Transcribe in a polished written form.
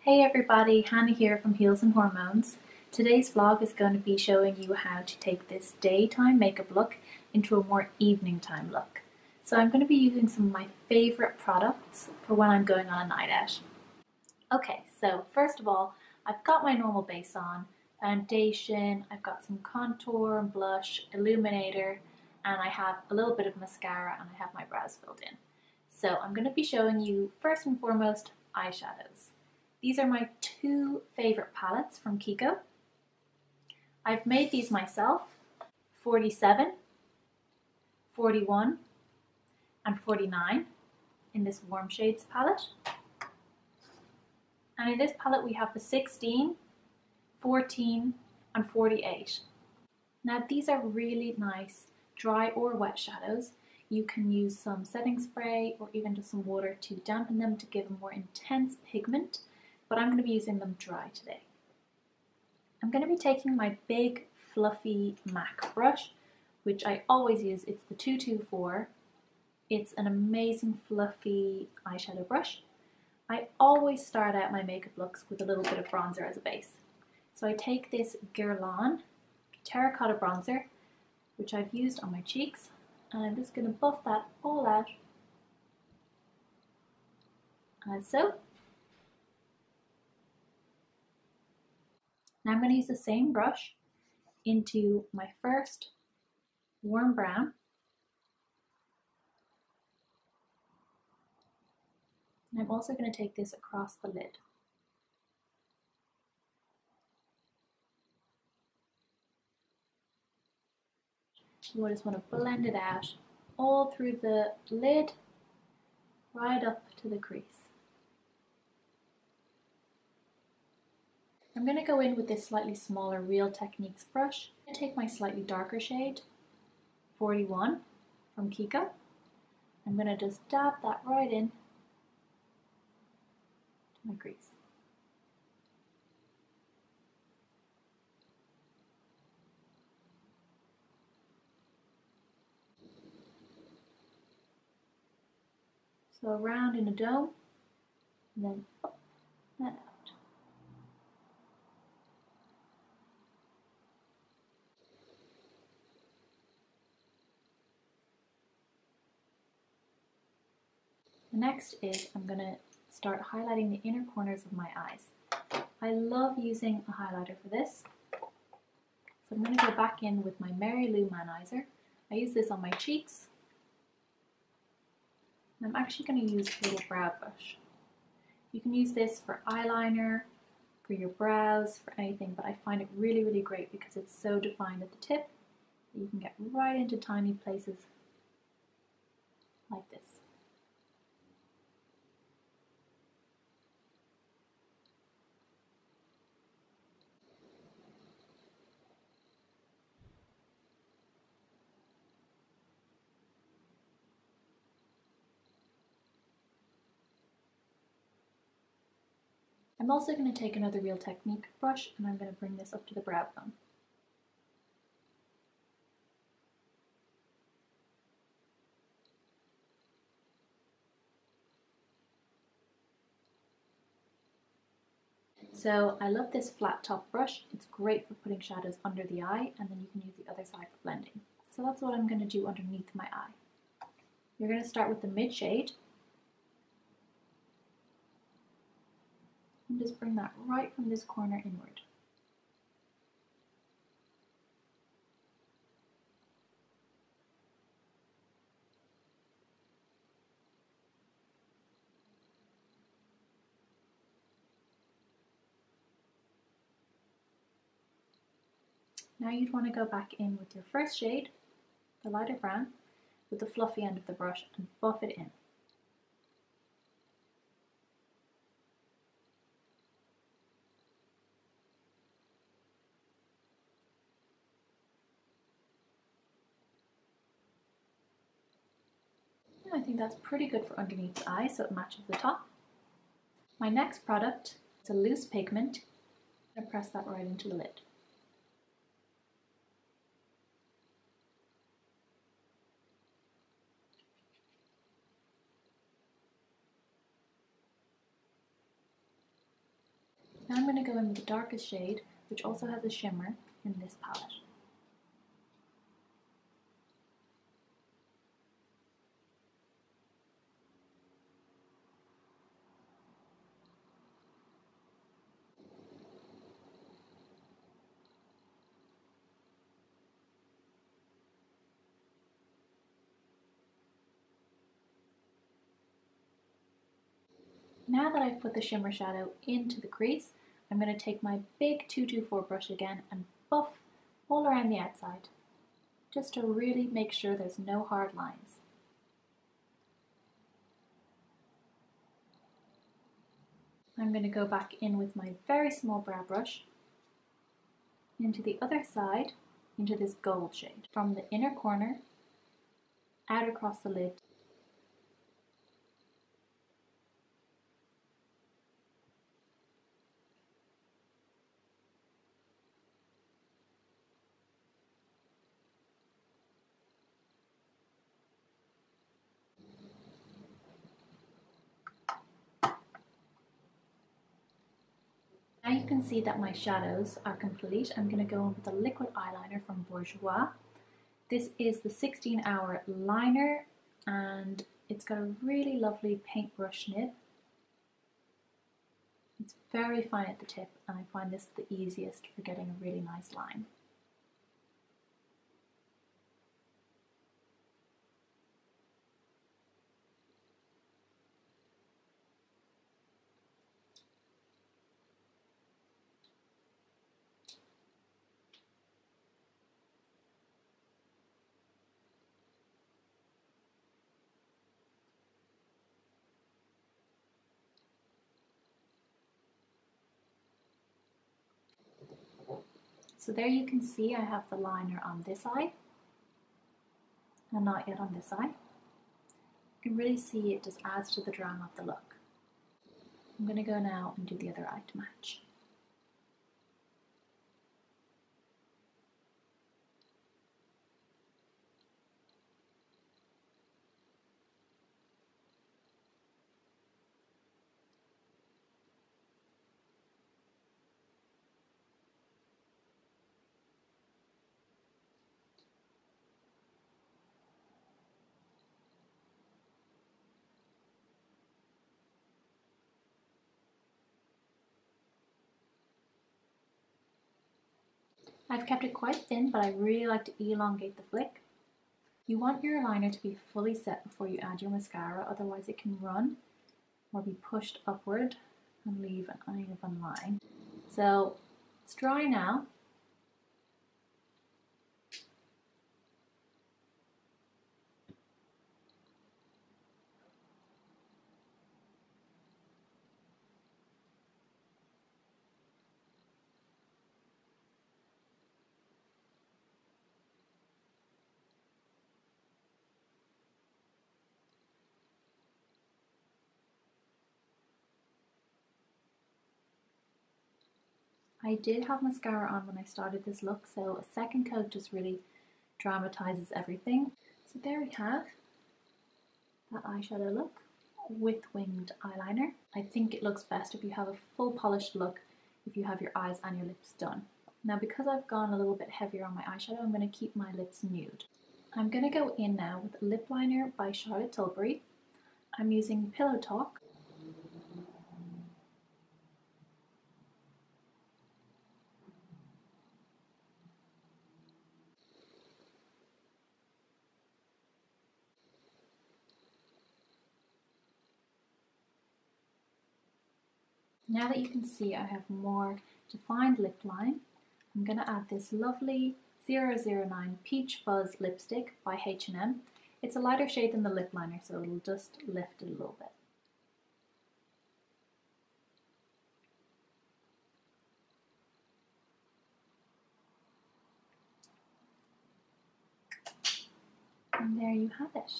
Hey everybody, Hannah here from Heels and Hormones. Today's vlog is going to be showing you how to take this daytime makeup look into a more evening time look. So I'm going to be using some of my favourite products for when I'm going on a night out. Okay, so first of all, I've got my normal base on, foundation, I've got some contour and blush, Illuminator, and I have a little bit of mascara and I have my brows filled in. So I'm going to be showing you first and foremost eyeshadows. These are my two favourite palettes from KIKO. I've made these myself, 47, 41 and 49 in this warm shades palette. And in this palette we have the 16, 14 and 48. Now these are really nice dry or wet shadows. You can use some setting spray or even just some water to dampen them to give a more intense pigment, but I'm going to be using them dry today. I'm going to be taking my big fluffy MAC brush, which I always use. It's the 224. It's an amazing fluffy eyeshadow brush. I always start out my makeup looks with a little bit of bronzer as a base. So I take this Guerlain Terracotta bronzer, which I've used on my cheeks, and I'm just going to buff that all out, as so. Now I'm going to use the same brush into my first warm brown. And I'm also going to take this across the lid. You just want to blend it out all through the lid, right up to the crease. I'm going to go in with this slightly smaller Real Techniques brush. I'm going to take my slightly darker shade, 41 from KIKO. I'm going to just dab that right in to my crease. So around in a dome, and then up and out. The next is I'm going to start highlighting the inner corners of my eyes. I love using a highlighter for this. So I'm going to go back in with my Mary Lou Manizer. I use this on my cheeks. And I'm actually going to use a little brow brush. You can use this for eyeliner, for your brows, for anything, but I find it really, really great because it's so defined at the tip that you can get right into tiny places like this. I'm also going to take another Real Technique brush and I'm going to bring this up to the brow bone. So I love this flat top brush. It's great for putting shadows under the eye, and then you can use the other side for blending. So that's what I'm going to do underneath my eye. You're going to start with the mid shade and just bring that right from this corner inward. Now you'd want to go back in with your first shade, the lighter brown, with the fluffy end of the brush and buff it in. I think that's pretty good for underneath the eye, so it matches the top. My next product is a loose pigment. I'm going to press that right into the lid. Now I'm going to go in with the darkest shade, which also has a shimmer in this palette. Now that I've put the shimmer shadow into the crease, I'm going to take my big 224 brush again and buff all around the outside, just to really make sure there's no hard lines. I'm going to go back in with my very small brow brush into the other side, into this gold shade, from the inner corner out across the lid. Now you can see that my shadows are complete. I'm going to go in with a liquid eyeliner from Bourgois. This is the 16-hour liner and it's got a really lovely paintbrush nib. It's very fine at the tip and I find this the easiest for getting a really nice line. So there you can see I have the liner on this eye and not yet on this eye. You can really see it just adds to the drama of the look. I'm going to go now and do the other eye to match. I've kept it quite thin, but I really like to elongate the flick. You want your liner to be fully set before you add your mascara, otherwise it can run or be pushed upward and leave an uneven line. So it's dry now. I did have mascara on when I started this look, so a second coat just really dramatizes everything. So there we have that eyeshadow look with winged eyeliner. I think it looks best if you have a full polished look if you have your eyes and your lips done. Now because I've gone a little bit heavier on my eyeshadow, I'm going to keep my lips nude. I'm going to go in now with a lip liner by Charlotte Tilbury. I'm using Pillow Talk. Now that you can see I have more defined lip line, I'm going to add this lovely 009 Peach Fuzz lipstick by H&M. It's a lighter shade than the lip liner, so it'll just lift it a little bit. And there you have it.